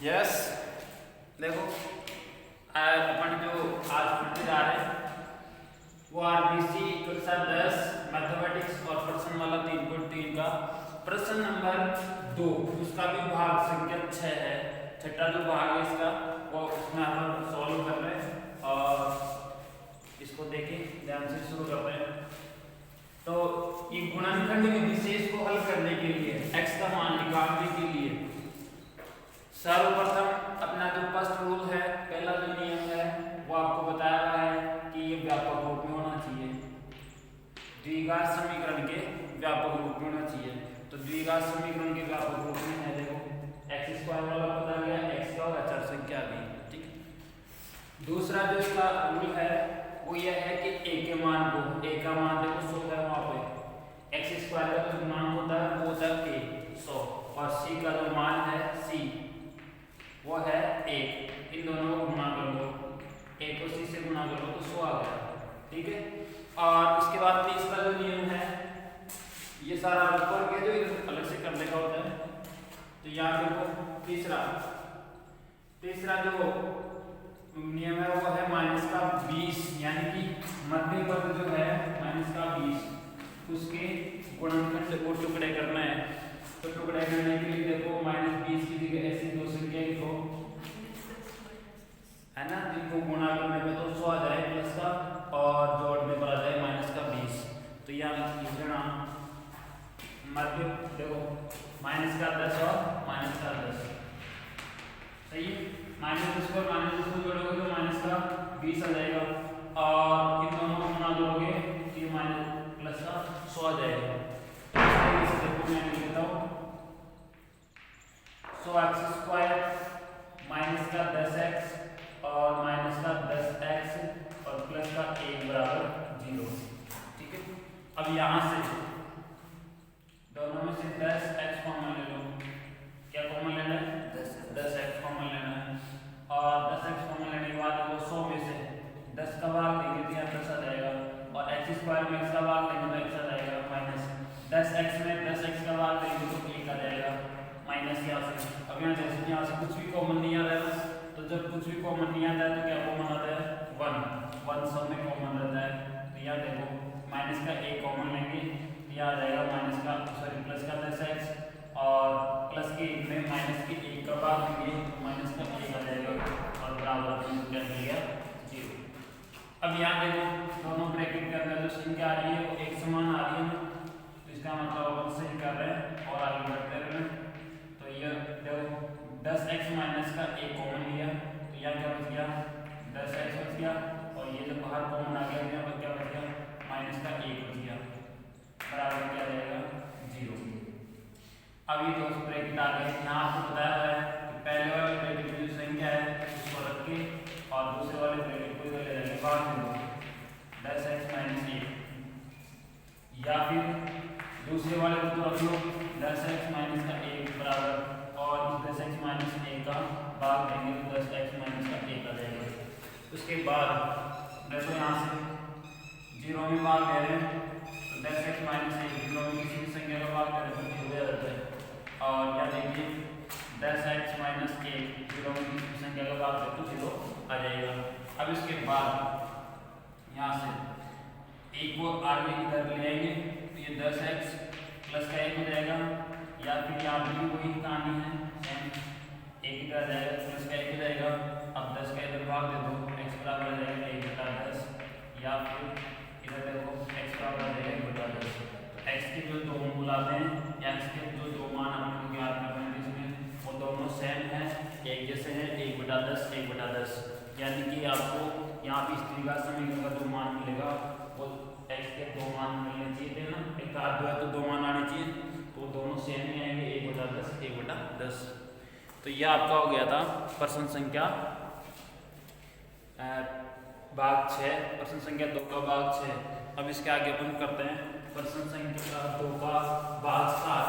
Yes देखो अपन जो आज पढ़ने जा रहे हैं वो आरबीसी कक्षा 10 मैथमेटिक्स और प्रश्न वाला 3.3 का प्रश्न नंबर 2 उसका भी भाग संख्या 6 है। छठा जो भाग है इसका वो उसमें हम सॉल्व कर रहे हैं और इसको देखिए ध्यान से शुरू कर रहे हैं। तो ये गुणनखंड विधि से इसको हल करने के लिए x का मान निकालने के लिए सर्वप्रथम अपना जो फर्स्ट रूल है, पहला जो नियम है वो आपको बताया गया है कि ये व्यापक रूप में होना चाहिए, द्विघात समीकरण के व्यापक रूप में होना चाहिए। तो द्विघात समीकरण के व्यापक रूप में है देखो x स्क्वायर वाला पता गया, x का और अचर संख्या भी, ठीक। दूसरा जो इसका रूल है वो यह है कि a के मान को, a का मान देखो 100 है, वहां पे x स्क्वायर का जो मान होता है वो होता है a 100 और c का जो मान है c वो है 1। इन दोनों को गुणा कर लो, 1 को c से गुणा कर लो तो 100 आ गया, ठीक है। और इसके बाद तीसरा जो नियम है ये सारा ऊपर के जो इधर अलग से करने का होता है। तो यहाँ देखो तीसरा जो नियम है वो है -20, यानी कि मध्य पद जो है -20 उसके गुणनखंड को टुकड़े करना है। तो टुकड़े करने के लिए देखो -20 की जगह ऐसी दो संख्या लिखो, है ना, जिनको गुणा करने पे तो 100 आ जाए प्लस का और जोड़ने पर आ जाए -20। तो यहाँ लिखना मध्य देखो -10 और -10 सही है। -10 को -10 को जोड़ोगे तो -20 आ जाएगा और इन दोनों को गुणा करोगे तो ये प्लस का 100 आ जाएगा। इस देखो मैं लिखता हूँ 100x स्क्वायर -10x और -10x और प्लस का 1 बराबर 0, ठीक है। अब यहाँ से दोनों में से 10x कॉमन ले लो, क्या कॉमन लेना है 10x कॉमन लेना है और 10x कॉमन लेने के बाद वो 100 में से 10 का भाग देंगे तो यहाँ 10 आ जाएगा और x स्क्वायर में x का भाग देंगे तो x आ जाएगा, -10x में 10x का भाग देंगे तो 1 आ जाएगा माइनस यहाँ से। अब यहाँ से कुछ भी कॉमन नहीं आ रहा है, तो जब कुछ भी कॉमन नहीं आता है तो क्या कॉमन आता है 1 सब में कॉमन रहता है। तो यहाँ देखो माइनस का 1 कॉमन लेंगे तो यहाँ आ जाएगा प्लस का 10x और प्लस के 1 में माइनस के 1 का भाग देंगे तो माइनस का 1 आ जाएगा और बराबर क्या मिल गया 0। अब यहाँ देखो दोनों ब्रैकेट के अंदर जो संख्या आ रही है वो एक समान आ रही है, तो इसका मतलब अपन सही कर रहे हैं और आगे बढ़ते रह रहे हैं। तो ये देखो 10x माइनस का 1 कॉमन लिया तो यहाँ क्या बच गया 10x बच गया और ये जब बाहर कॉमन आ गया यहाँ पर क्या बच गया माइनस का 1 बच गया बराबर क्या जाएगा 0। अब ये दोनों ब्रैकेट आ गए। यहाँ आपको बताया है कि पहले वाले ब्रैकेट में जो संख्या है उसको रख के और दूसरे वाले ब्रैकेट को इधर ले जाके बाहर दे दो 10x माइनस 1 या फिर दूसरे वाले को तो रख लो 10x माइनस का 1 बराबर और इस 10x माइनस 1 का भाग देंगे तो 10x माइनस का 1 आ जाएगा। उसके बाद देखो यहाँ से 0 में भाग दे रहे हैं तो 10x माइनस 1 0 में किसी भी संख्या का भाग करें तो 0 हो जाता है और यहाँ देखिए 10x माइनस 1 0 में किसी भी संख्या का भाग करें तो 0 आ जाएगा। अब इसके बाद यहाँ से 1 को आगे इधर ले आएंगे तो ये 10x प्लस का 1 हो जाएगा या फिर यहाँ भी वही कहानी है सेम 1 इधर आ जाएगा प्लस का 1 हो जाएगा। अब 10 का इधर भाग दे दो x बराबर आ जाएगा 1/10 या फिर इधर देखो x बराबर आ जाएगा 1/10। तो x के जो दो मूल आते हैं या x के जो दो मान हमको ज्ञात करना है इसमें वो दोनों सेम है, एक जैसे हैं 1/10 1/10, यानी कि आपको यहाँ पे द्विघात समीकरण का जो मान मिलेगा वो x के दो मान मिलने चाहिए थे ना, एक आध है तो दो मान आने चाहिए तो दोनों सेम ही आएंगे 1/10 1/10। तो यह आपका हो गया था प्रश्न संख्या भाग 6, प्रश्न संख्या 2 का भाग 6। अब इसके आगे अपन करते हैं प्रश्न संख्या 2 का भाग 7।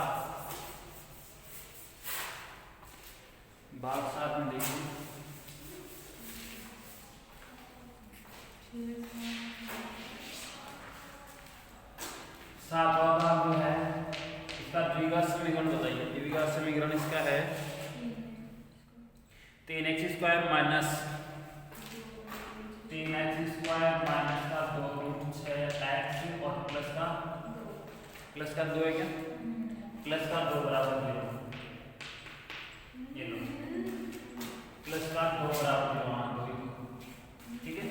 भाग 7 में देखिए सातवां भाग जो है इसका द्विघात समीकरण बताइए। द्विघात समीकरण इसका है 3x² माइनस 3x² माइनस का 2√6x और प्लस का 2 है क्या, प्लस का 2 बराबर 0, ये लो प्लस का 2 बराबर 0, ठीक है।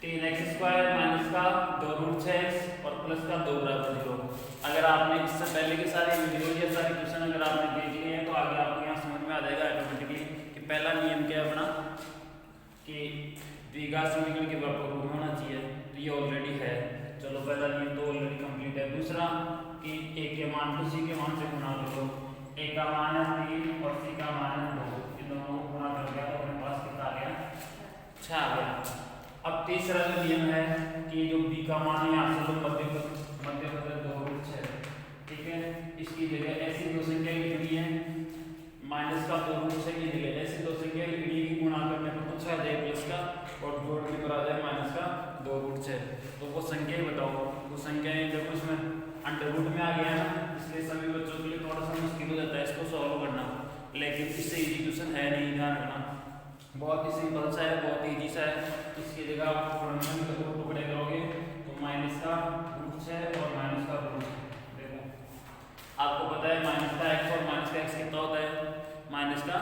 3x² माइनस का 2√6x और प्लस का 2 बराबर 0। अगर आपने इससे पहले के सारे वीडियो या सारे क्वेश्चन अगर आपने देख लिए हैं तो आगे आपको यहाँ समझ में आ जाएगा ऑटोमेटिकली कि पहला नियम क्या है अपना कि द्विघात समीकरण के वर्ग रूप में होना चाहिए, तो ये ऑलरेडी है। चलो पहला नियम तो ऑलरेडी कंप्लीट है। दूसरा कि a के मान को c के मान से गुणा करो, a का मान है 3 और c का मान है 2, इन दोनों को गुणा कर दिया तो अपने पास कितना आ गया, 6 आ गया। अब तीसरा जो नियम है कि जो b का मान है यहाँ से लो मध्य पद 2√6, ठीक है, इसकी जगह ऐसी दो संख्या लिखनी है, माइनस का 2√6 की जगह ऐसी दो संख्या लिखनी है कि गुणा करने पर तो 6 आ जाए प्लस का और जोड़ने पर आ जाए माइनस का 2√6। तो वो संख्या ही बताओ, वो संख्याएं जब उसमें अंडर रूट में आ गया है ना, इसलिए सभी बच्चों के लिए थोड़ा सा मुश्किल हो जाता है इसको सॉल्व करना, लेकिन इससे इजी क्वेश्चन है नहीं, ध्यान रखना, बहुत ही सिंपल सा है, बहुत इजी सा है। इसकी जगह आप टुकड़े करोगे तो माइनस का √6 और माइनस का √6, देखो आपको पता है माइनस का x और माइनस का x कितना होता है, माइनस का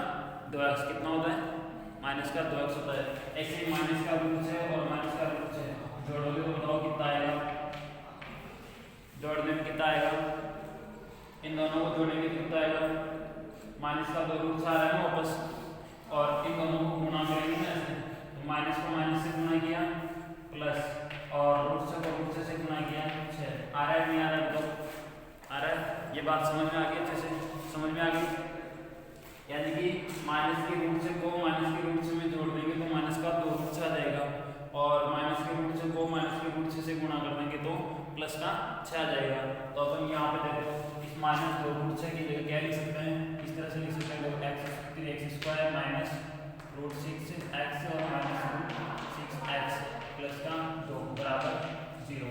2x कितना होता है, माइनस का 2x होता है। ऐसे ही माइनस का √6 और माइनस का √6 जोड़ोगे तो बताओ कितना आएगा, जोड़ने में कितना आएगा, इन दोनों को जोड़ेंगे तो कितना आएगा, माइनस का 2√6 आ रहा है ना वापस, और इन दोनों को गुणा करेंगे ना ऐसे, तो माइनस को माइनस से गुणा किया प्लस और √6 को √6 से गुणा किया 6, आ रहा है नहीं आ रहा है, बताओ आ रहा है, ये बात समझ में आ गई, अच्छे से समझ में आ गई। यानी कि माइनस के √6 को माइनस के √6 में जोड़ देंगे तो माइनस का 2√6 आ जाएगा, और माइनस के √6 को माइनस के √6 से गुणा कर देंगे तो प्लस का 6 आ जाएगा। तो अपन यहाँ पे देखो इस माइनस 2√6 की जगह क्या लिख सकते हैं, इस तरह से लिख सकते हैं, x² माइनस √6x और माइनस √6x प्लस का 2 बराबर 0,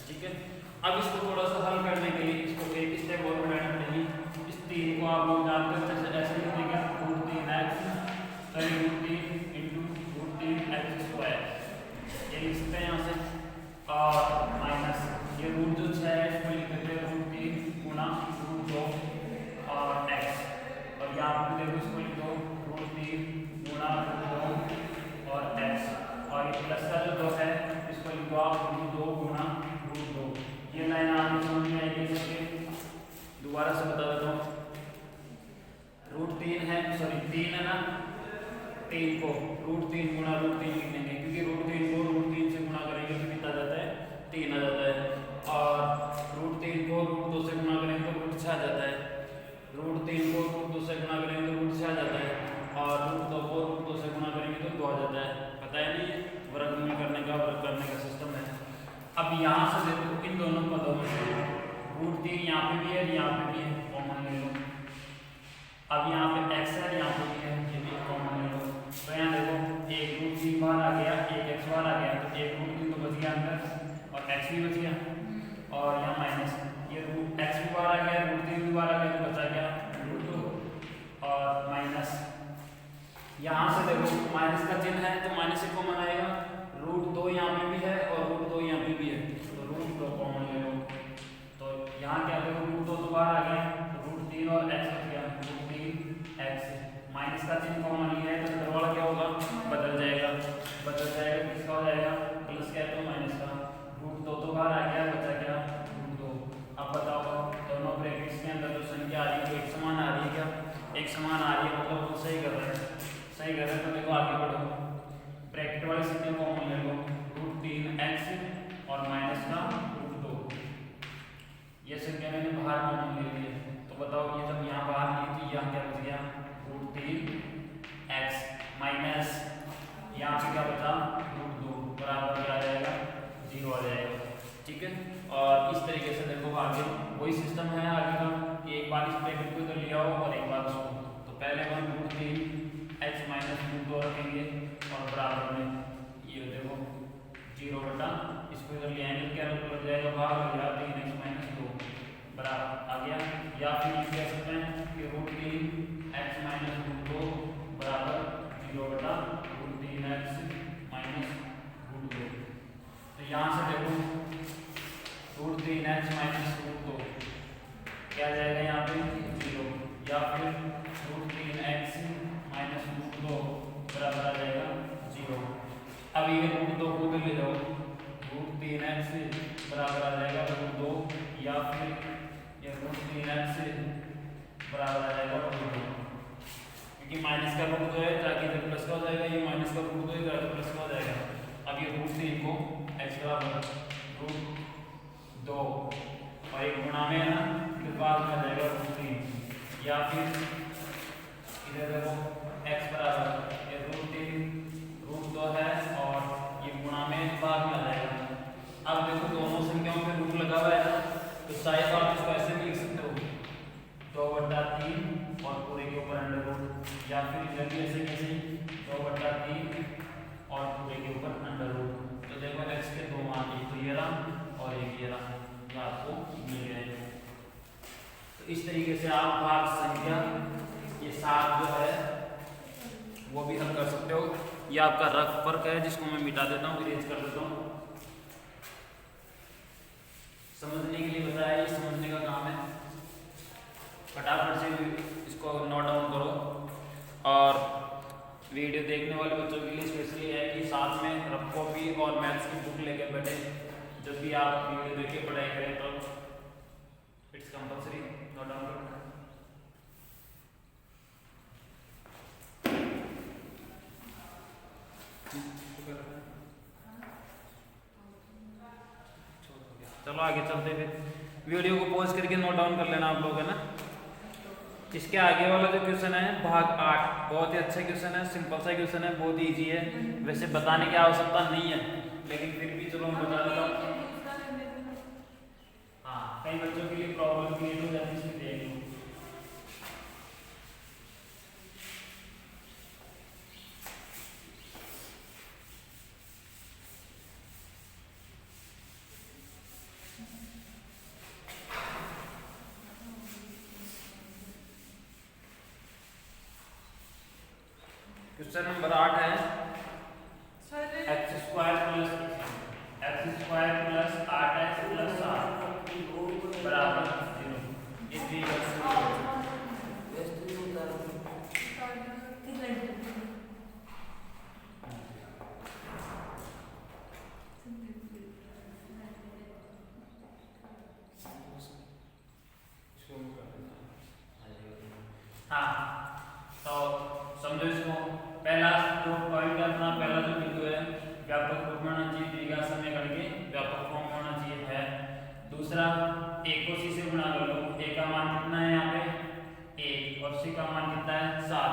ठीक है। अब इसको थोड़ा सा हल करने के लिए इसको एक स्टेप और बढ़ानी पड़ेगी। इस 3 को आप लोग जानते हैं ऐसे लिख देंगे √3x √3x², ये लिख सकते हैं यहाँ से, और माइनस ये रूट जो 6 है इसको लिख देते हैं √3 गुणा √2 और x, और यहाँ पर देखो इसको लिख दो √3 गुणा √2 और x, और ये प्लस का जो 2 है इसको लिख दो आप √2 गुणा √2। ये लाइन आपको समझ में आएगी, इसके दोबारा से बता देता हूँ, √3 है, सॉरी 3 है ना, 3 को √3 गुणा √3 लिख देंगे, क्योंकि √3 को √3 से गुणा करेंगे तो कितना आ जाता है, 3 आ जाता है, और √3 को √2 से गुणा करेंगे तो √6 आ जाता है, √3 को √2 से गुणा करेंगे तो √6 आ जाता है, और √2 को √2 से गुणा करेंगे तो 2 आ जाता है। पता है नहीं, वर्गमूल करने का वर्ग करने का सिस्टम है। अब यहाँ से देखो इन दोनों पदों में से √3 यहाँ पे भी है, यहाँ पे भी है, कॉमन ले लो। अब यहाँ पे x है, यहाँ पे भी है, ये भी कॉमन ले लो। तो यहाँ देखो एक √3 बाहर आ गया, एक x बाहर आ गया, तो एक √3 तो बच गया अंदर और x भी बच गया, और यहाँ माइनस ये x भी बाहर आ गया, √3 भी बाहर आ गया, तो बचा गया √2 और माइनस यहाँ से देखो माइनस का चिन्ह है तो माइनस से कॉमन आएगा, √2 यहाँ पे भी है और √2 यहाँ पे भी है, तो √2 कॉमन ले लो। तो यहाँ क्या देखो √2 तो बाहर आ गया, तो √3 और x बच गया, √3x, माइनस का चिन्ह कॉमन लिया है तो अंदर वाला क्या होगा, बदल जाएगा, किसका हो जाएगा, प्लस क्या है तो माइनस का, √2 तो बाहर आ गया, बचा क्या √2। अब बताओ दोनों ब्रैकेट्स के अंदर जो संख्या आ रही है एक समान आ रही है क्या, एक समान आ रही है, मतलब वो सही कर रहे हैं, सही कर रहे हैं। तो देखो आगे बढ़ो, ब्रैकेट वाली संख्या कॉमन ले लो, √3x और माइनस का √2, ये संख्या मैंने बाहर कॉमन ले ली है, तो बताओ ये जब यहाँ बाहर ली थी यहाँ क्या बच गया, √3x माइनस यहाँ पे क्या बचा √2 बराबर क्या आ जाएगा, 0 आ जाएगा, ठीक है। और इस तरीके से देखो आगे वही सिस्टम है आगे का, कि एक बार इस ब्रैकेट को इधर लिया हो और एक बार उसको, तो पहले हम √3x माइनस √2 रखेंगे और बराबर में ये देखो 0 बटा इसको इधर ले आएंगे, क्या लग जाएगा बाहर हो गया 3x माइनस 2 बराबर आ गया, या फिर कह सकते हैं कि √3x माइनस √2 बराबर या फिर √3x माइनस √2 बराबर आ जाएगा 0। अब ये √2 को ले जाओ, √3x बराबर आ जाएगा √2 या फिर ये √3x बराबर आ जाएगा √2, क्योंकि माइनस का रूट जो है जाके इधर प्लस का हो जाएगा, ये माइनस का रूट जो है जाके प्लस का हो जाएगा। अब ये √3 को x बराबर √2 और एक गुणा में है ना, फिर बाद में आ जाएगा √3 या फिर इधर देखो x बराबर ये √2 है और ये गुणा में बाद में आ जाएगा। अब देखो दोनों संख्याओं पे रूट लगा हुआ है ना, तो शायद आप इसको ऐसे भी लिख सकते हो 2/3 और पूरे के ऊपर अंडर रूट, या फिर इधर भी ऐसे कैसे 2/3 और पूरे के ऊपर अंडर रूट। तो देखो x के दो मान, एक तो ये रहा और एक ये रहा, ये आपको मिल गए। तो इस तरीके से आप भाग संख्या ये 7 जो है वो भी हल कर सकते हो। ये आपका रफ फर्क है जिसको मैं मिटा देता हूँ, इरेज कर देता हूँ। समझने के लिए बताया, ये समझने का काम है। फटाफट से इसको नोट डाउन करो। और वीडियो देखने वाले बच्चों के लिए स्पेशली है कि साथ में रफ कॉपी और मैथ्स की बुक लेकर बैठे, जब भी आप वीडियो देख के पढ़ाई करें तो इट्स कंपल्सरी नोट डाउन करो। चलो आगे चलते, फिर वीडियो को पॉज करके नोट डाउन कर लेना आप लोग, है ना। इसके आगे वाला जो क्वेश्चन है भाग 8, बहुत ही अच्छा क्वेश्चन है, सिंपल सा क्वेश्चन है, बहुत इजी है। वैसे बताने की आवश्यकता नहीं है, लेकिन फिर भी चलो मैं बता देता हूँ। हाँ, कई बच्चों के लिए प्रॉब्लम क्रिएट हो जाती है, इसमें देख लो। क्वेश्चन नंबर 8 है x² + 8x + 7 बराबर 0। इसी हाँ, तो समझो इसको। पहला जो पॉइंट है अपना, पहला जो बिंदु है व्यापक फॉर्म होना चाहिए, दीर्घ समय करके व्यापक फॉर्म होना चाहिए है। दूसरा a को c से गुणा कर लो, a का मान कितना है यहाँ पे 1 और c का मान कितना है 7,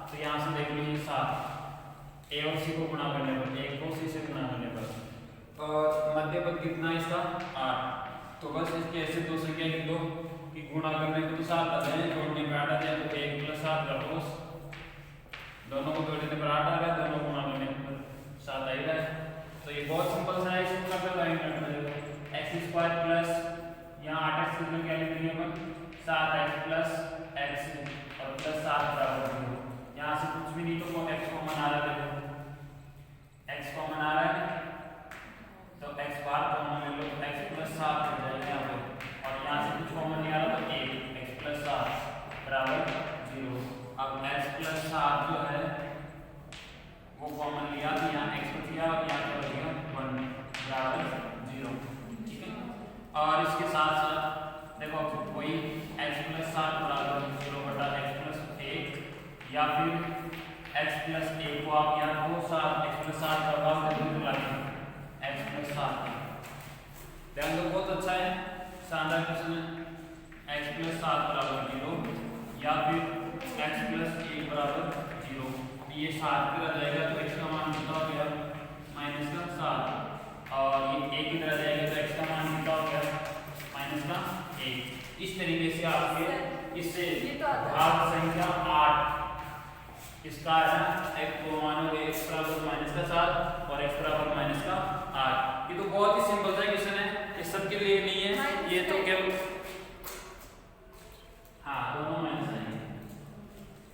तो यहाँ से देख लो ये 7 a और c को गुणा करने पर, 1 को c से गुणा करने पर, और मध्य पद कितना है इसका 8। तो बस इसके ऐसे दो संख्या लिख दो कि गुणा करने को तो 7 आ जाए, जोड़ने पे 8 आ जाए, तो 1 + 7 कर दो, दोनों को जोड़ने पर 8 आ रहा है, दोनों को गुणा करने पर 7 आ ही रहा है। तो ये बहुत सिंपल सा है, इसका फिर लाइन कट जाएगा x² प्लस यहाँ 8x की जगह क्या लिख देंगे अपन 7x + x और प्लस 7 बराबर 0। यहाँ से कुछ भी नहीं तो x कॉमन आ रहा है, देखो x कॉमन आ रहा है तो x बार कॉमन ले लो, x + 7 हो जाएगा यहाँ पे, और यहाँ से कुछ कॉमन नहीं आ रहा तो 1 x + 7 बराबर 0। अब x + 7 जो है वो कॉमन लिया, तो यहाँ x को किया और यहाँ क्या बचेगा 1 बराबर 0, ठीक है। और इसके साथ साथ देखो कोई x + 7 बराबर 0/x + 1, या फिर x + 1 को आप यहाँ को 7 x + 7 का भाग देते लाएंगे x + 7। ध्यान दो, बहुत अच्छा है, शानदार क्वेश्चन है। x + 7 बराबर 0 या फिर x + 1 बराबर 0, ये 7 पे रह जाएगा तो x का मान कितना हो गया -7, और ये 1 इधर आ जाएगा तो x का मान कितना हो गया -1। इस तरीके से आपके इससे भाग संख्या 8 इसका है x को मानोगे x = -7 और x = -8। ये तो बहुत ही सिंपल सा क्वेश्चन है, ये सबके लिए नहीं है, ये तो केवल हाँ दोनों माइनस आएंगे,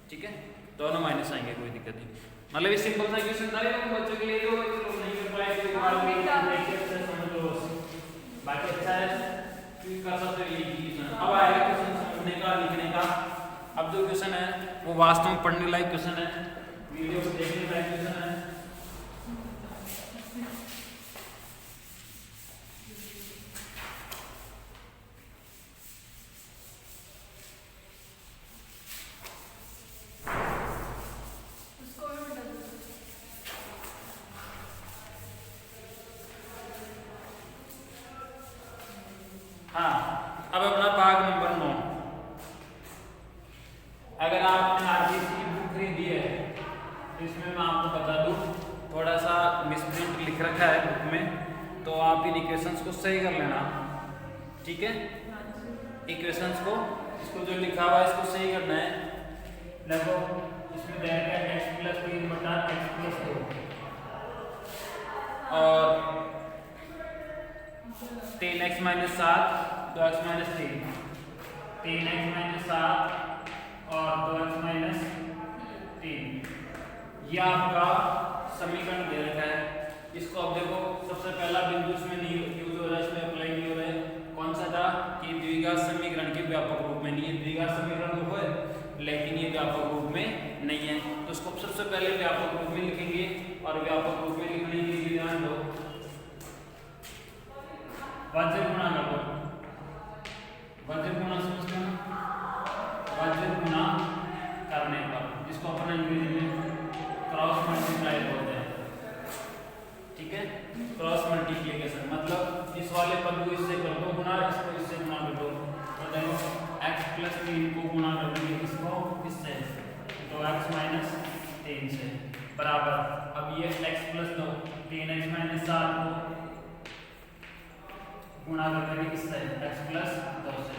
ठीक है, दोनों माइनस आएंगे, कोई दिक्कत नहीं। मतलब ये सिंपल सा क्वेश्चन था, लेकिन बच्चों के लिए तो नहीं कर पाए तो एक बार देखिए समझ लो, बाकी अच्छा है, क्योंकि कर सकते हो ये क्वेश्चन। अब आएगा क्वेश्चन समझने का, लिखने का। अब जो क्वेश्चन है वो वास्तव में पढ़ने लायक क्वेश्चन है, वीडियो को देखने लायक क्वेश्चन है। हाँ, अब अपना भाग नंबर 9। अगर आपने आरबीसी की बुक खरीदी है तो इसमें मैं आपको बता दूं थोड़ा सा मिसप्रिंट लिख रखा है बुक में, तो आप इन इक्वेशंस को सही कर लेना, ठीक है। इक्वेशंस को, इसको जो लिखा हुआ है इसको सही करना है। देखो इसमें दे रखा है x + 3 बटा x + 2 और 3x - 7 2x - 3, 3x - 7 और 2x - 3, ये आपका समीकरण दे रखा है। इसको अब देखो सबसे पहला बिंदु इसमें नहीं यूज हो रहा है, इसमें अप्लाई नहीं हो रहा है। कौन सा था कि द्विघात समीकरण के व्यापक रूप में नहीं है, द्विघात समीकरण तो है लेकिन ये व्यापक रूप में नहीं है, तो इसको सबसे पहले व्यापक रूप में लिखेंगे। और व्यापक रूप में लिखने के लिए ध्यान दो, वज्र गुणा करो, वज्र गुणा समझते हो, वज्र गुणा करने पर जिसको अपन अंग्रेजी में क्रॉस मल्टीप्लाई बोलते हैं, ठीक है। क्रॉस मल्टीप्लिकेशन मतलब इस वाले पद को इससे कर दो गुणा, इसको इससे गुणा कर दो, तो देखो x + 3 को गुणा कर देंगे इसको इससे, तो x - 3 से बराबर। अब ये x + 2 3x - 7 को गुणा कर देंगे किससे, x + 2 से,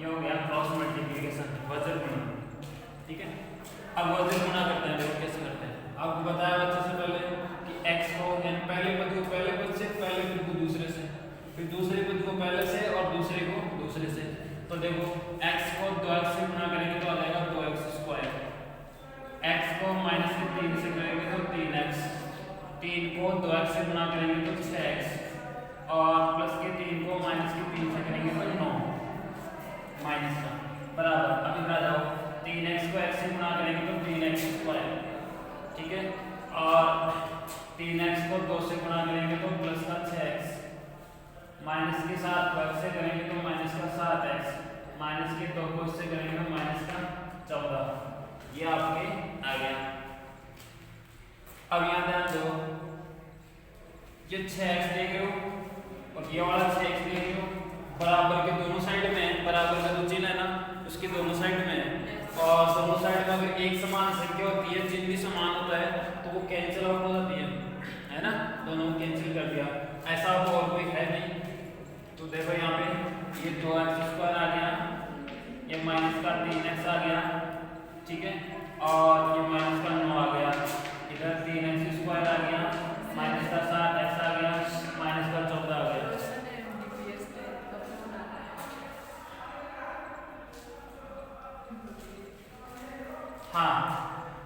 ये हो गया क्रॉस मल्टीप्लिकेशन, वज्र गुणा, ठीक है। अब वज्र गुणा करते हैं, देखो कैसे करते हैं। आपको बताया बच्चे से पहले कि x को यानी पहले पद को पहले पद से, पहले पद को दूसरे से, फिर दूसरे पद को पहले से और दूसरे को दूसरे से। तो देखो x को 2x से गुणा करेंगे तो आ जाएगा 2x², x को -3 से करेंगे तो 3x, 3 को 2x से गुणा करेंगे तो 6x और प्लस के 3 को -3 से करेंगे तो 9 माइनस का बराबर। अब इधर आ जाओ, 3x को x से गुणा करेंगे तो 3x², ठीक है। और 3x को 2 से गुणा करेंगे तो प्लस का 6x, माइनस के साथ x से करेंगे तो माइनस का 7x, माइनस के 2 को इससे करेंगे तो माइनस का 14, ये आपके आ गया। अब यहाँ ध्यान दो, ये 6x देख रहे हो और ये वाला 6x देख रहे हो, बराबर के दोनों साइड में है, बराबर का जो चिन्ह है ना उसके दोनों साइड में है, और दोनों साइड में अगर एक समान संख्या होती है, चिन्ह भी समान होता है तो वो कैंसिल आउट हो जाती है ना, दोनों को कैंसिल कर दिया, ऐसा और कोई है नहीं। तो देखो यहाँ पे ये 2x² आ गया, ये माइनस का 3x आ गया, ठीक है, और ये माइनस का 9 आ गया, इधर 3x² आ गया, माइनस का 7x आ गया, माइनस का 14 आ गया। हाँ,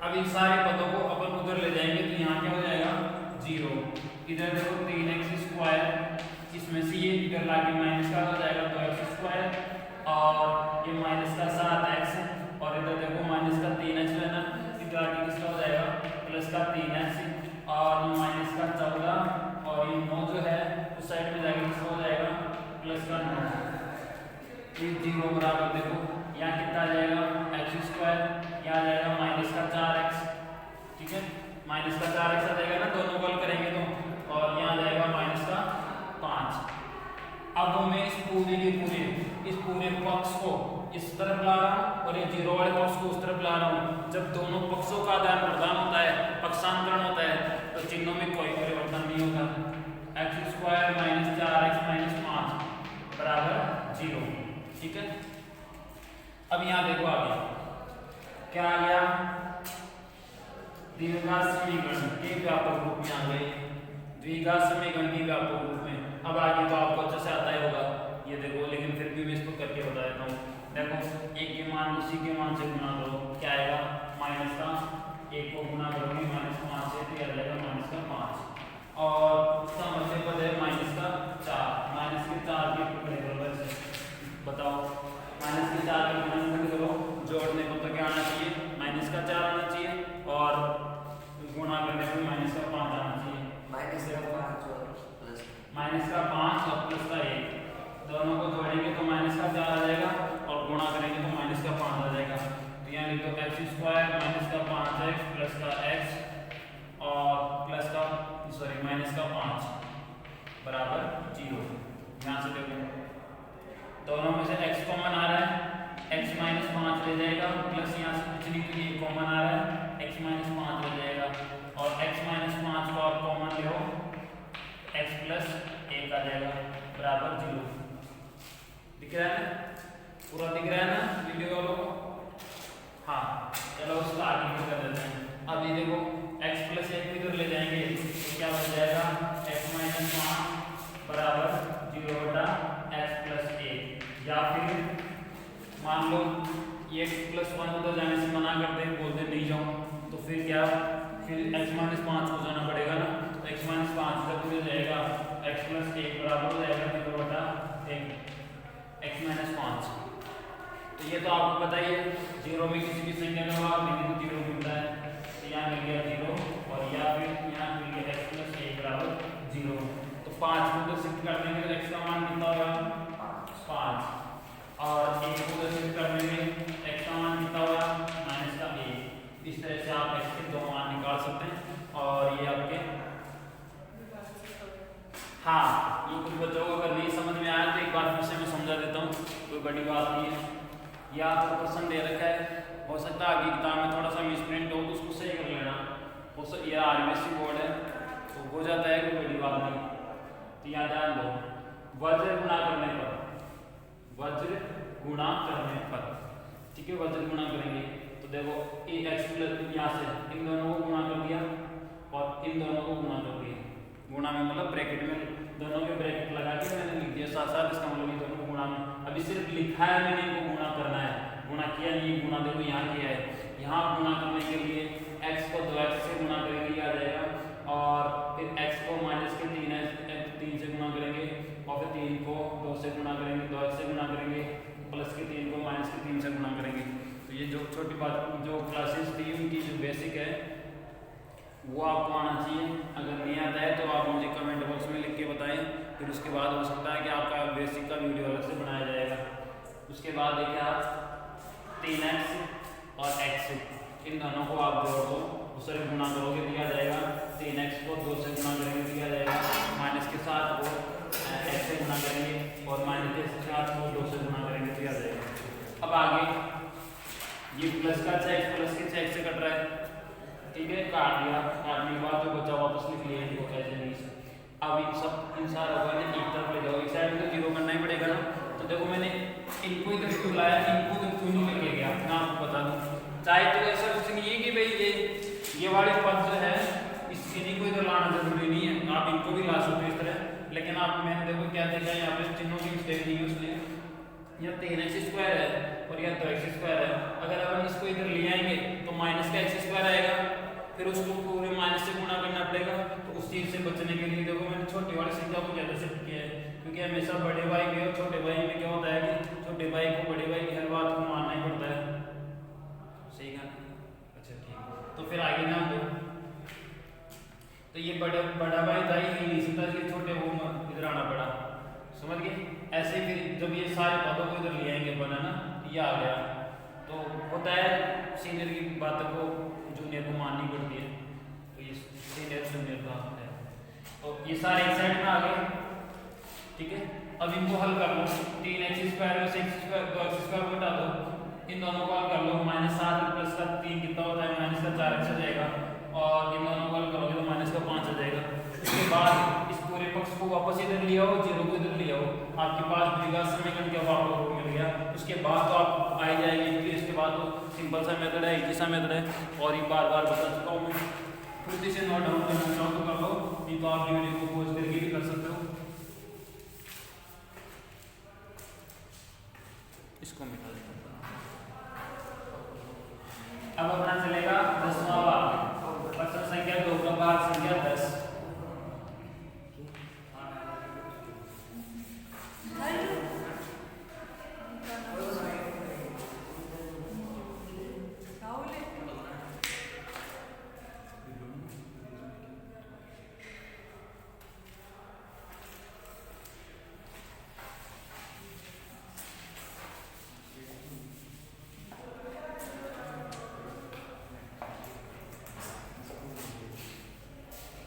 अब इन सारे पदों को अपन उधर ले जाएंगे तो यहाँ क्या हो जाएगा 0, इधर देखो 3x², इसमें से ये इधर लाके माइनस का हो जाएगा 2x² और ये माइनस का 7x और इधर देखो माइनस का 3x है ना, इधर आके किसका हो जाएगा प्लस का 3x और ये माइनस का 14 और ये 9 जो है उस साइड में जाके किसका हो जाएगा प्लस का 9, ये 0 बराबर। देखो यहाँ कितना आ जाएगा x², यहाँ आ जाएगा माइनस का 4x, ठीक है, माइनस का 4x आ जाएगा ना, दोनों कॉल करेंगे तो, और यहाँ आ जाएगा माइनस का 5। अब मैं इस पूरे पक्ष को इस तरफ ला रहा हूँ और ये 0 वाले पक्ष को उस तरफ ला रहा हूँ। जब दोनों पक्षों का आदान प्रदान होता है, पक्षांतरण होता है, तो चिन्हों में कोई परिवर्तन नहीं होता। x² - 4x - 5 बराबर 0, ठीक है। अब यहाँ देखो आगे क्या आ गया, द्विघात समीकरण के व्यापक रूप में आ गए, द्विघात समीकरण के व्यापक रूप में। अब आगे तो आपको अच्छे से आता ही होगा ये देखो, लेकिन फिर भी मैं इसको करके बता देता हूँ। देखो एक के मान उसी के मान से गुणा करो, क्या आएगा माइनस का 1 को गुणा करोगे -5 से तो आ जाएगा -5 और उसका मध्य पद है माइनस का 4, माइनस के 4 के टुकड़े करो, वैसे बताओ माइनस के 4 के गुणनखंड करो, जोड़ने को तो क्या 4 आना चाहिए और गुणा करने पे माइनस का 5 आना चाहिए। माइनस का 5 और प्लस माइनस का 5 और प्लस का 1 दोनों को जोड़ेंगे तो माइनस का 4 आ जाएगा और गुणा करेंगे तो माइनस का 5 आ जाएगा। तो यहाँ लिख दो x स्क्वायर माइनस का 5x प्लस का x और प्लस का सॉरी माइनस का 5 बराबर 0। यहाँ से देखो दोनों में से x कॉमन आ रहा है, x माइनस 5 ले जाएगा प्लस यहाँ से पिछली तो ये कॉमन आ रहा है x माइनस 5 ले जाएगा और x माइनस 5 को आप कॉमन ले x प्लस 1 आ जाएगा बराबर 0। दिख रहा है ना, पूरा दिख रहा है ना वीडियो वालों को? हाँ चलो उसका आगे भी कर देते हैं। अब ये देखो x प्लस 1 इधर ले जाएंगे तो क्या बन जाएगा x माइनस 5 बराबर 0 बटा x प्लस 1। या फिर मान लो ये x प्लस 1 उधर जाने से मना कर दे, बोल दे नहीं जाऊँ, तो फिर क्या फिर x माइनस 5 को जाना पड़ेगा ना, तो x माइनस 5 जब उधर जाएगा x प्लस 1 बराबर हो जाएगा 0 बटा 1 x माइनस 5। तो ये तो आपको पता ही है, 0 में किसी भी संख्या का भाग देंगे तो 0 मिलता है, तो यहाँ मिल गया 0 और या फिर यहाँ मिल गया x प्लस 1 बराबर 0। तो 5 को तो शिफ्ट कर देंगे तो x का मान कितना होगा 5 और 1 को तो शिफ्ट कर देंगे x का मान कितना होगा माइनस का 1। इस तरह से आप x के दो मान निकाल सकते हैं। और ये आपके हाँ ये कुछ बच्चों को अगर नहीं समझ में आया तो एक बार फिर से मैं समझा देता हूँ, कोई बड़ी बात नहीं है। ये आपको प्रश्न दे रखा है, हो सकता है आगे किताब में थोड़ा सा मिसप्रिंट हो तो उसको सही कर लेना, वो ये आरबीएससी बोर्ड है तो हो जाता है, कोई बड़ी बात नहीं। तो यहाँ ध्यान दो वज्र गुणा करने पर, वज्र गुणा करने पर ठीक है, वज्र गुणा करेंगे तो देखो ए एक्स प्लस यहाँ से इन दोनों को गुणा कर दिया और इन दोनों को गुणा कर दिया, गुणा में मतलब ब्रैकेट में दोनों के ब्रैकेट लगा के मैंने लिख दिया साथ साथ, इसका मतलब ये दोनों को गुणा में अभी सिर्फ लिखा है मैंने, इनको गुणा करना है, गुणा किया नहीं, गुणा देखो यहाँ किया है। यहाँ गुणा करने के लिए x को 2x से गुणा करेंगे आ जाएगा और फिर x को माइनस के 3 से गुणा करेंगे और फिर 3 को 2 से गुणा करेंगे, 2x से गुणा करेंगे, प्लस के 3 को माइनस के 3 से गुणा करेंगे। तो ये जो छोटी बात जो क्लासेस थी उनकी जो बेसिक है वो आपको आना चाहिए। अगर नहीं आता है तो आप मुझे कमेंट बॉक्स में लिख के बताएं, फिर उसके बाद हो सकता है कि आपका बेसिक का वीडियो अलग से बनाया जाएगा। उसके बाद देखिए आप 3x और x इन दोनों को आप जोड़ दो, दूसरे गुणा करोगे दिया जाएगा 3x को 2 से गुणा करेंगे दिया जाएगा, माइनस के साथ वो x से गुणा करेंगे और माइनस के साथ वो 2 से गुणा करेंगे दिया जाएगा। अब आगे ये प्लस का 6x प्लस के 6x से कट रहा है, ठीक है, काट दिया, काटने के बाद जो बचा वापस लिख लिया इनको ऐसे नहीं से। अब इन सारा होगा ना एक तरफ ले जाओ, एक साइड में तो 0 करना ही पड़ेगा ना, तो देखो मैंने इनको इधर क्यों लाया, इनको इधर क्यों नहीं लेके गया, मैं आपको बता दूं। चाहे तो ऐसा कुछ नहीं है कि भाई ये वाले पद जो है इस इन्हीं को इधर लाना जरूरी नहीं है, आप इनको भी ला सकते हो इस तरह, लेकिन आप मैंने देखो क्या देखा है यहाँ पे चिन्हों की मिस्टेक नहीं है, उसने यह 3x स्क्वायर है और यह 2x स्क्वायर है, अगर अपन इसको इधर ले आएंगे तो माइनस का x स्क्वायर आएगा, फिर उसको पूरे माइनस से गुणा करना पड़ेगा। तो उस चीज से बचने के लिए देखो मैंने छोटे वाले संख्या को ज्यादा शिफ्ट किया है, क्योंकि हमेशा बड़े भाई के और छोटे भाई में क्या होता है कि छोटे भाई को बड़े भाई की हर बात को मानना ही पड़ता है। सही कहा? अच्छा ठीक, तो फिर आगे ध्यान दो, तो ये बड़ा भाई था ही नहीं सकता, इसलिए छोटे वो इधर आना पड़ा, समझ गए? ऐसे फिर जब ये सारे पदों को इधर ले आएंगे बना ना, ये आ गया, तो होता है सीनियर की बातों को जूनियर को माननी पड़ती है, तो ये सीनियर जूनियर का होता है। तो ये सारे एक साइड में आ गए, ठीक है। अब इनको हल कर लो, 3x स्क्वायर में से x स्क्वायर 2x स्क्वायर को हटा दो, इन दोनों को हल कर लो, -7 प्लस का 3 कितना होता है, माइनस का 4x आ जाएगा और इन दोनों को हल करोगे तो माइनस का 5 आ जाएगा। उसके बाद इस पूरे पक्ष को वापस इधर ले आओ, 0 को इधर ले आओ, आपके पास द्विघात समीकरण क्या वापस मिल गया। उसके बाद तो आप आ जाएगी, फिर इसके बाद तो सिंपल सा मेथड है, एक ही सा मेथड है और ये बार बार बता चुका हूँ मैं, खुद से नोट डाउन करना चाहो तो कर लो, नहीं तो आप वीडियो को पॉज करके भी कर सकते हो। इसको मिटा देता अब अपना चलेगा 10वां भाग, प्रश्न संख्या 2 का भाग संख्या 10।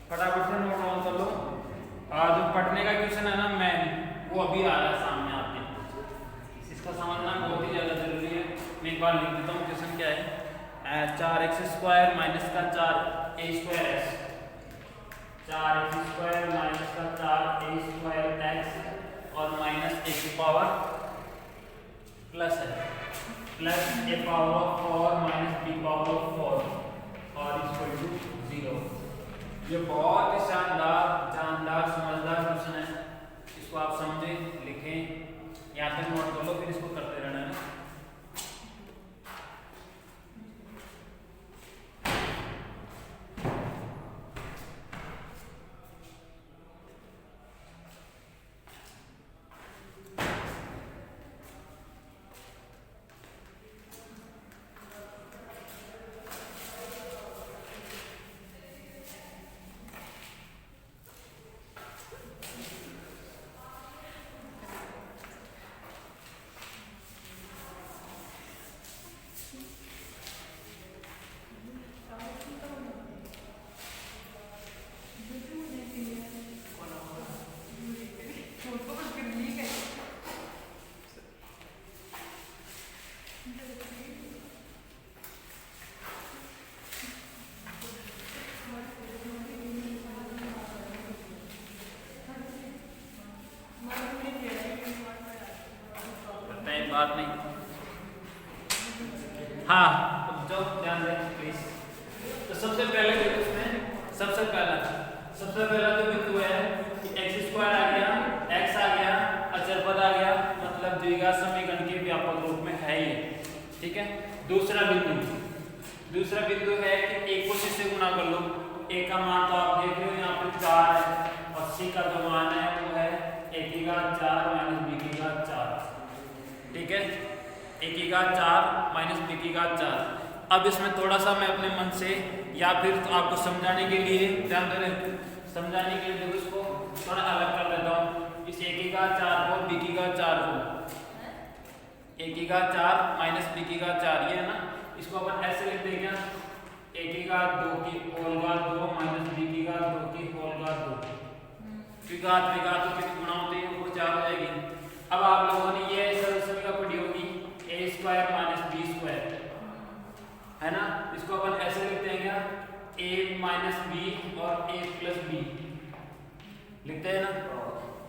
फटाफट से नोट डाउन कर लो। और जो पढ़ने का क्वेश्चन है ना मैन, वो अभी आ रहा है सामने आपके, इसका समझना बहुत ही ज़्यादा जरूरी है। मैं एक बार लिख देता हूँ क्वेश्चन क्या है। 4x² माइनस का 4a²x, 4x² माइनस का 4a²x और माइनस a की पावर प्लस है, plus a power 4 minus b power 4 और इक्वल टू 0। ये बहुत ही जानदार समझदार क्वेश्चन है। इसको आप समझें, लिखें, यहाँ तक नोट कर लो, फिर इसको करते रहना है। बात नहीं। हाँ, तो जो ध्यान दें प्लीज। तो सबसे पहले देखो इसमें, सबसे पहला जो बिंदु है कि x² आ गया, x आ गया, अचर पद आ गया, मतलब द्विघात समीकरण के व्यापक रूप में है ये। ठीक है। दूसरा बिंदु है कि a को c से गुणा कर लो। a का मान तो आप देख रहे हो यहाँ पे 4 है और c का जो मान है वो है a की घात 4 माइनस b की घात 4। ठीक है, a की घात 4 माइनस b की घात 4। अब इसमें थोड़ा सा मैं अपने मन से या फिर तो आपको समझाने के लिए ध्यान दे, समझाने के लिए देखो इसको थोड़ा अलग कर देता हूँ। इस a की घात 4 को b की घात 4 को, a की घात 4 माइनस b की घात 4, ये है ना, इसको अपन ऐसे लिख देंगे a की घात 2 की होल घात 2 माइनस b की घात 2 की होल घात 2। क्योंकि घात में घात तो कितनी गुणा होती है, वो 4 हो जाएगी। अब आप लोगों ने ये सरल समीकरण पढ़ी होगी a² माइनस b², है ना, इसको अपन ऐसे लिखते हैं क्या, a माइनस b और a प्लस b लिखते हैं ना।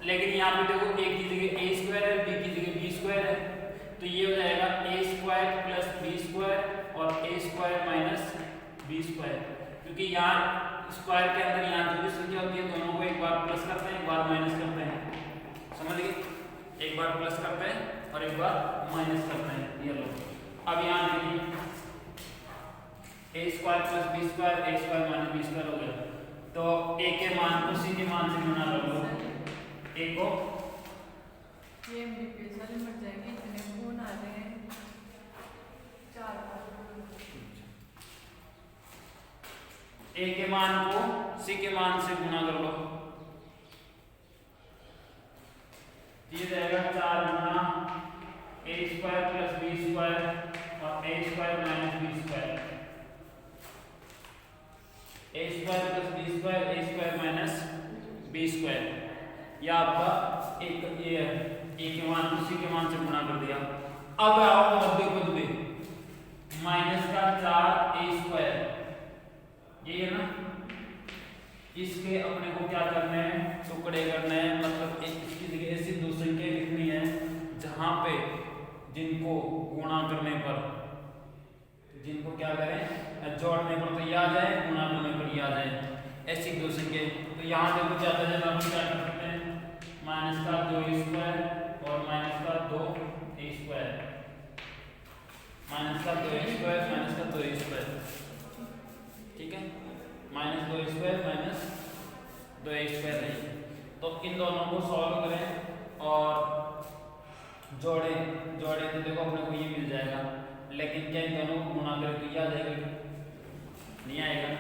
लेकिन यहाँ पे देखो a की जगह a² है, b की जगह b² है, तो ये हो जाएगा a² प्लस b² और a² माइनस b²। क्योंकि यहाँ स्क्वायर के अंदर यहाँ जो भी संख्या होती है दोनों को एक बार प्लस करते हैं, एक बार माइनस करते हैं, समझ गए, एक बार प्लस करते हैं और एक बार माइनस करते हैं। ये लो, अब यहाँ देखिए a² plus b² a² minus b² हो गया। तो a के मान को c के मान से गुणा कर लो, a को ये एमबीपीएस वाले मर जाएंगे, इतने फोन आ रहे हैं 4 a के मान को c के मान से गुणा कर लो, ये जाएगा 4 गुना a² प्लस b² और a² minus b², a² plus b² a² minus b²। यह आपका एक ये a के मान को c के मान से गुणा कर दिया। अब आओ मध्य पद में, माइनस का 4a², ये है ना, इसके अपने को क्या करना है, टुकड़े करने हैं, मतलब इसकी जगह ऐसी दो संख्या लिखनी है जहां पे जिनको गुणा करने पर, जिनको क्या करें, जोड़ने पर तो ये आ जाए, गुणा करने पर ये आ जाए, ऐसी दो संख्या। तो यहाँ देखो ज्यादा ज्यादा हम क्या कर सकते हैं, माइनस का 2a² और माइनस का 2a², माइनस का 2a² माइनस का 2a², ठीक है, माइनस 2a² माइनस 2a² है। तो इन दोनों को सॉल्व करें और जोड़े तो देखो अपने को ये मिल जाएगा, लेकिन क्या इन दोनों को गुणा करें तो ये आ जाएगा, नहीं आएगा।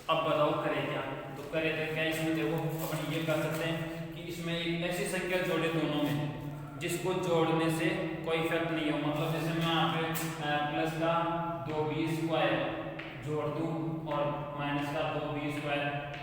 अब बताओ करें क्या, तो करें तो क्या, इसमें देखो अपन ये कर सकते हैं कि इसमें एक ऐसी संख्या जोड़े दोनों में जिसको जोड़ने से कोई इफेक्ट नहीं हो, मतलब जैसे मैं यहाँ पे प्लस का 2b² जोड़ दूं और माइनस का 2b²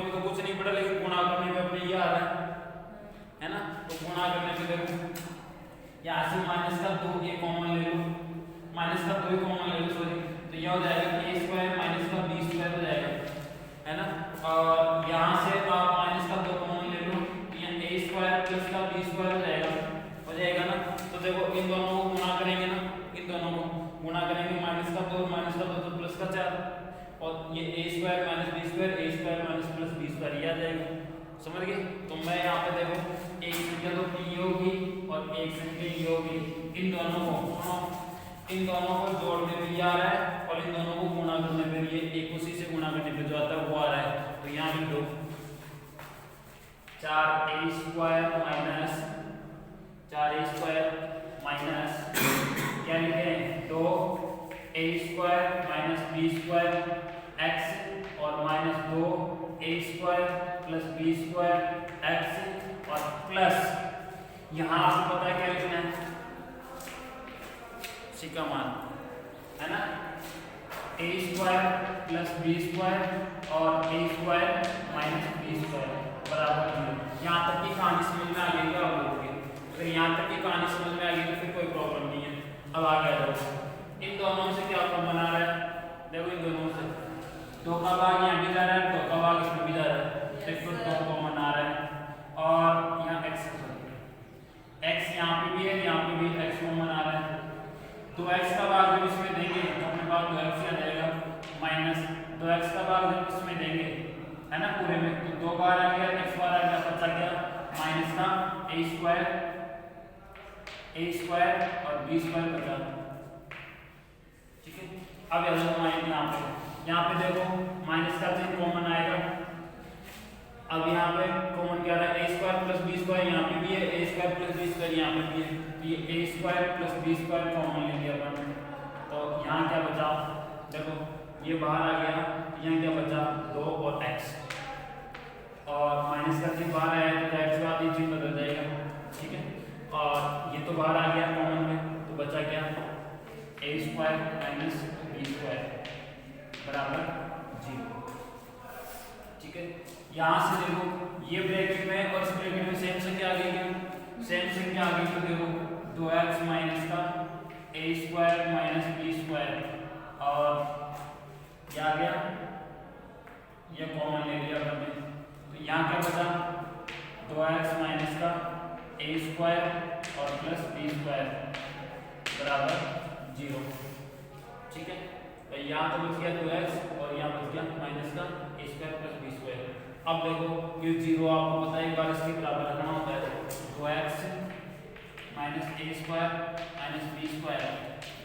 अभी तो कुछ नहीं पड़ा, लेकिन गुणा करने पे अपने ये आ रहा है ना। तो गुणा करने पे देखो यहाँ से माइनस का 2 ये कॉमन ले लो, माइनस का 2 ही कॉमन ले लो सॉरी, तो यह हो जाएगा a स्क्वायर माइनस का b स्क्वायर हो जाएगा, है ना। और यहाँ से आप माइनस का 2 कॉमन ले लो, तो यहाँ a स्क्वायर प्लस का b स्क्वायर हो जाएगा ना। तो देखो इन दोनों को गुणा करेंगे ना, इन दोनों को गुणा करेंगे, माइनस का 2 तो प्लस का 4, और ये a square minus b square, a square minus plus b square ये आ जाएगा, समझ गए। तो मैं यहाँ पे देखो एक संख्या तो ये होगी और एक संख्या ये होगी, इन दोनों को जोड़ने पे ये आ रहा है और इन दोनों को गुणा करने पे ये एक उसी से गुणा करने पे जो आता है वो आ रहा है। तो यहाँ लिख दो 4a square minus 4a square minus क्या लिखे 2a square minus b square x और minus 2a square plus b square x और प्लस यहाँ आपको पता है क्या लिखना है, सी का मान, है ना, a square plus b square और a square minus b square बराबर 0। यहाँ तक की कहानी समझ में आ गई क्या आप लोगों की? अगर यहाँ तक की कहानी समझ में आ गई तो फिर कोई प्रॉब्लम नहीं है। अब आगे आ जाओ, इन दोनों से क्या कॉमन आ रहा है, देखो इन दोनों से 2 का भाग यहाँ भी जा रहा है, 2 का भाग इसमें भी जा रहा है, देखो 2 कॉमन आ रहा है, और यहाँ x यहाँ पे भी है, यहाँ पे भी x कॉमन आ रहा है, तो x का भाग जब इसमें देंगे तो अपने पास 2x आ जाएगा, माइनस 2x का भाग जब इसमें देंगे, है ना, पूरे में, तो 2 बार आ गया, x बार आ गया, बचा गया माइनस का a स्क्वायर और b स्क्वायर बचा, ठीक है। अब यहाँ पे देखो माइनस का चिन्ह कॉमन आएगा, अब यहाँ पे कॉमन क्या रहा है, a square plus b square यहाँ पे भी है, a square plus b square यहाँ पे भी है, तो ये a square plus b square common ले लिया अपन, तो यहाँ क्या बचा, देखो ये बाहर आ गया, यहाँ क्या बचा 2 और x, और माइनस का चिन्ह बाहर आया तो x का आधी चिन्ह बदल जाएगा, ठीक है। और ये तो बाहर आ गया कॉमन में, तो बचा क्या a square minus b square बराबर 0, ठीक है। यहाँ से देखो ये ब्रैकेट में और इस ब्रैकेट में सेम संख्या आ गई क्यों, सेम संख्या आ गई तो देखो 2x माइनस का a square minus b square, और क्या आ गया, ये कॉमन ले लिया हमने, तो यहाँ क्या बचा 2x माइनस का a स्क्वायर और प्लस b स्क्वायर बराबर 0, ठीक है। तो यहाँ तो बच गया 2x और यहाँ बच गया माइनस का a square plus b square. अब देखो ये 0 आपको पता है एक बार इसके बराबर रखना होता है, 2x minus a square minus b square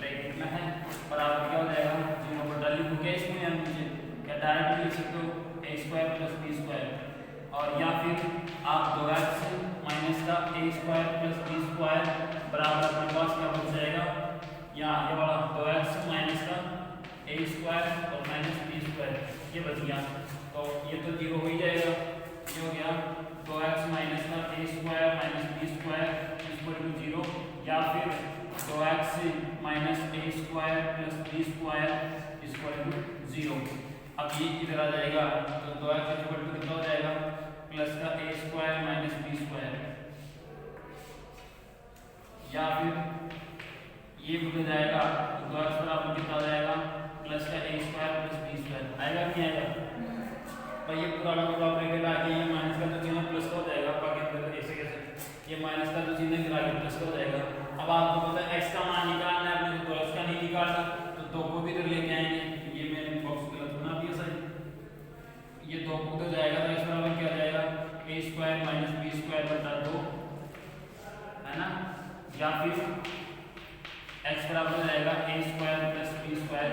bracket में है, बराबर क्या हो जाएगा 0 पर डाली को क्या इसमें या नीचे, क्या डायरेक्ट लिख सकते हो a square plus b square, और या फिर आप 2x माइनस का a square plus b square बराबर अपने पास क्या बच जाएगा, यहाँ ये वाला 2x माइनस का a स्क्वायर और माइनस b स्क्वायर ये बच गया, तो ये तो 0 हो ही जाएगा, ये हो गया 2x माइनस का a square minus b square equal to 0, या फिर 2x minus a square plus b square equal to 0। अब ये इधर आ जाएगा तो 2x इक्वल टू कितना हो जाएगा प्लस का a square minus b square, या फिर ये बदल जाएगा तो 2x बराबर कितना हो जाएगा प्लस का a square plus b square, आएगा नहीं आएगा, तो ये पुराना ब्रैकेट आ गया, ये माइनस का जो चिन्ह प्लस का हो जाएगा, बाकी अंदर ऐसे कैसे ये माइनस का जो चिन्ह है फिर आगे प्लस का हो जाएगा। अब आपको पता है x का मान निकालना है अपने को, तो x का नहीं निकालना तो 2 को भी इधर लेके आएंगे, ये मैंने बॉक्स गलत बना दिया सर, ये 2 को उधर जाएगा तो x बराबर क्या जाएगा a square minus b square बटा 2, है ना, या फिर x बराबर हो जाएगा a square plus b square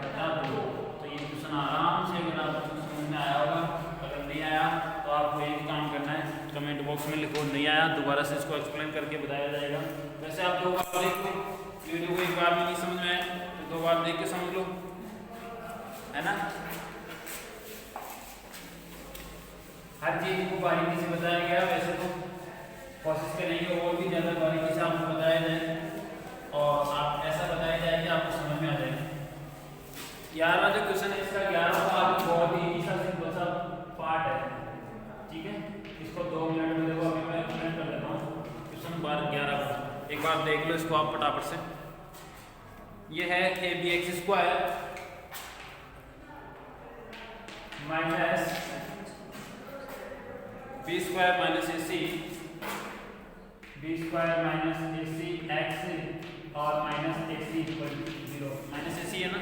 बटा 2। तो ये क्वेश्चन आराम से अगर आपको समझ में आया होगा, अगर नहीं आया तो आपको एक काम करना है कमेंट बॉक्स में लिखो, नहीं आया दोबारा से इसको एक्सप्लेन करके बताया जाएगा। वैसे आप 2 बार देखो वीडियो को, एक बार में नहीं समझ में आए तो 2 बार देख के समझ लो, है ना। हर चीज को बारीकी से बताया गया, वैसे तो कोशिश करेंगे और भी ज़्यादा बारीकी से आपको बताया जाए और आप ऐसा बताया जाए कि आपको समझ में आ जाए। 11वां जो क्वेश्चन है इसका 11वां पार्ट बहुत ही ईसा सिंपल सा पार्ट है, ठीक है। इसको 2 मिनट में देखो, अभी मैं एक्सप्लेन कर लेता हूँ। क्वेश्चन 11 एक बार देख लो इसको आप फटाफट से। ये है a b x square minus b square minus a c, b square minus a c x और minus a c equal 0। Minus a c है ना,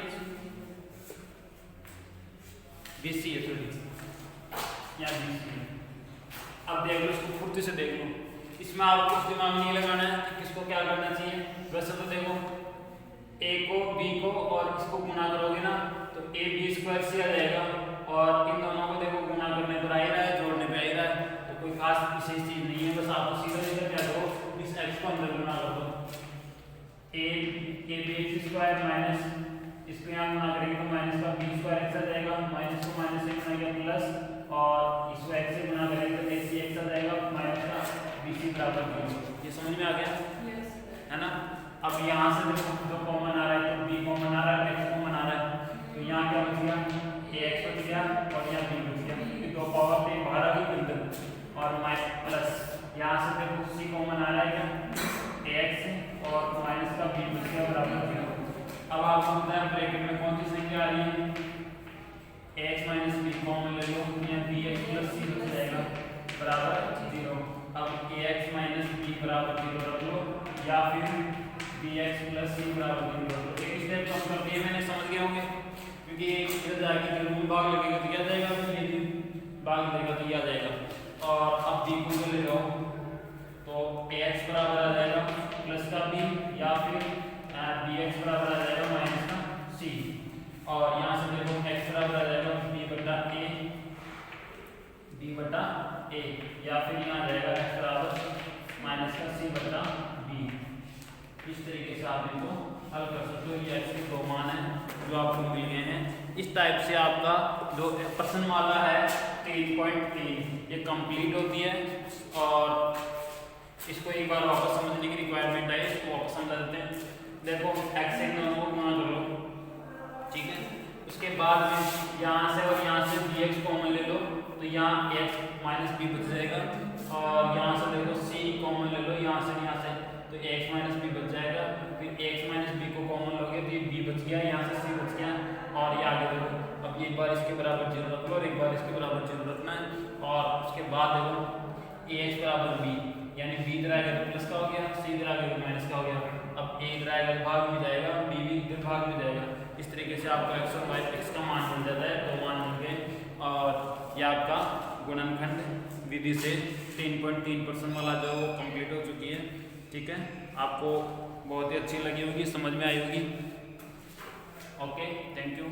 बी सी है सॉरी, या बी सी है। अब देख लो इसको फुर्ती से देख लो, इसमें आपको कुछ दिमाग नहीं लगाना है कि किसको क्या करना चाहिए। वैसे तो देखो ए को बी को और इसको गुना करोगे ना तो ए बी स्क्वायर से आ जाएगा, और इन दोनों को देखो गुना करने पर आ ही रहा है, जोड़ने पे आ ही रहा है, तो कोई खास विशेष चीज नहीं है। बस आपको सीधा सीधा क्या करो, इस एक्स को अंदर गुना कर दो, a b x square minus इसको यहाँ गुना करेंगे तो माइनस का बी स्क्वायर एक्स आ जाएगा, माइनस को माइनस से गुना किया प्लस, और इसको एक्स से गुना करेंगे तो ए सी एक्स आ जाएगा, माइनस का बी सी बराबर 0। ये समझ में आ गया है ना। अब यहाँ से देखो जो कॉमन आ रहा है तो बी कॉमन आ रहा है, एक्स कॉमन आ रहा है, तो यहाँ क्या बच गया, ए एक्स बच गया और यहाँ बी बच गया, क्योंकि दो पावर पे बाहर आ गई अंदर, और माइनस प्लस यहाँ से देखो सी कॉमन आ रहा है क्या, ए एक्स और माइनस का बी बच गया बराबर 0। अब आपको पता है ब्रैकेट में कौन सी संख्या आ रही है, एक्स माइनस बी कॉमन ले लो, यहाँ बी एक्स प्लस सी बच जाएगा बराबर 0। अब ए एक्स माइनस बी बराबर 0 रख लो, या फिर बी एक्स प्लस सी बराबर 0 रख लो। एक स्टेप कम कर दिए मैंने, समझ गए होंगे, क्योंकि एक इधर जाके जरूर भाग लगेगा तो क्या जाएगा, ये भी भाग देगा तो यह आ जाएगा। और अब बी को ले लो तो ए एक्स बराबर आ जाएगा प्लस का बी, या फिर बी एक्स बराबर आ जाएगा माइनस का सी, और यहाँ से देखो एक्स बराबर आ जाएगा बी बटा ए, या फिर यहाँ जाएगा एक्स बराबर माइनस का सी बटा बी। इस तरीके से आप इनको हल कर सकते हो। ये एक्स के 2 मान है जो आपको मिल गए हैं। इस टाइप से आपका जो प्रश्नमाला है 3.3 ये कंप्लीट होती है, और इसको एक बार वापस समझने की रिक्वायरमेंट है, इसको वापस समझा देते हैं। देखो एक्स से दोनों को गुना कर लो, ठीक है। उसके बाद में यहाँ से और यहाँ से बी एक्स कॉमन ले लो, तो यहाँ एक्स माइनस बी बच जाएगा, और यहाँ से देखो सी कॉमन ले लो, यहाँ से तो एक्स माइनस बी बच जाएगा, फिर एक्स माइनस बी को कॉमन लोगे तो ये बी बच गया, यहाँ से सी बच गया, और ये आगे देखो अब एक बार इसके बराबर 0 रख लो और एक बार इसके बराबर 0 रखना है, और उसके बाद देखो ए एक्स बराबर बी, यानी बी इधर आएगा तो प्लस का हो गया, सी इधर आएगा तो माइनस का हो गया। अब ए इधर आएगा तो भाग में जाएगा, बी भी इधर भाग में जाएगा। इस तरीके से आपका एक्स और वाई एक्स का मान बन जाता है, 2 मान बन गए, और यह आपका गुणनखंड विधि से 3.3% वाला जो वो कंप्लीट हो चुकी है, ठीक है। आपको बहुत ही अच्छी लगी होगी, समझ में आई होगी। Okay, thank you.